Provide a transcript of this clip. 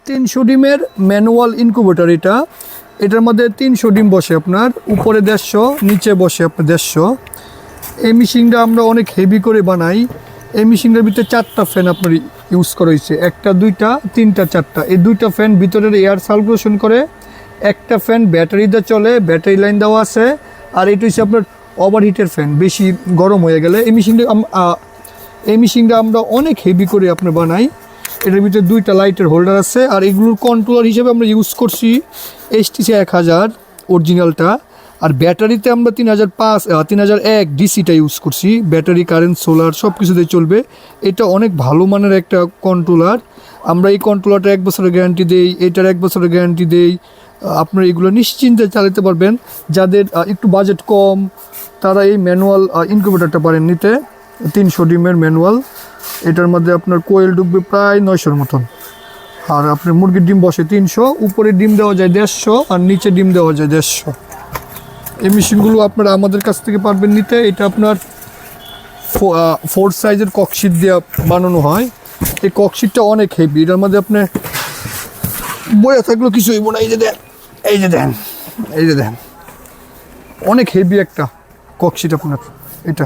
300 ডিমের manual incubator এটা। এটার মধ্যে 300 ডিম বসে আপনার, উপরে 150, নিচে বসে আপনার 150। এই মেশিনটা আমরা অনেক হেভি করে বানাই। এই মেশিনটার ভিতরে 4টা ফ্যান আপনার ইউজ করা হয়েছে, 1টা 2টা 3টা 4টা। এই 2টা ফ্যান ভিতরের এয়ার সার্কুলেশন করে, একটা ফ্যান ব্যাটারিতে চলে, ব্যাটারি লাইন দেওয়া আছে। আর এটা হচ্ছে আপনার ওভারহিটের ফ্যান, বেশি গরম হয়ে গেলে এই মেশিনটা আমরা অনেক হেভি করে আপনার বানাই। এটার ভিতরে 2টা লাইটের হোল্ডার আছে। আর এগুলোর কন্ট্রোলার হিসেবে আমরা ইউজ করছি HTC 1000 অরিজিনালটা। আর ব্যাটারিতে আমরা 3001 ডিসিটা ইউজ করছি। ব্যাটারি, কারেন্ট, সোলার সব কিছুতেই চলবে। এটা অনেক ভালো মানের একটা কন্ট্রোলার। আমরা এই কন্ট্রোলারটা 1 বছরের গ্যারান্টি দেই, এটার 1 বছরের গ্যারান্টি দেই। আপনারা এগুলো নিশ্চিন্তে চালাতে পারবেন। যাদের একটু বাজেট কম তারা এই ম্যানুয়াল ইনকিউবেটরটা পারেন নিতে। 300 ডিমের ম্যানুয়াল। এটার মধ্যে আপনার কোয়েল ঢুকবে প্রায় 900-র মতন। আর আপনার মুরগির ডিম বসে 300, উপরে ডিম দেওয়া যায় 150 আর নিচে ডিম দেওয়া যায় 150। এই মেশিনগুলো আপনারা আমাদের কাছ থেকে পারবেন নিতে। এটা আপনার 4 সাইজের ককশিট দিয়ে বানানো হয়। এই ককশিটটা অনেক হেভি। এটার মধ্যে আপনি বয়ে থাকলেও কিছু হইব না। এই যে দেন, অনেক হেভি একটা ককশিট আপনার এটা।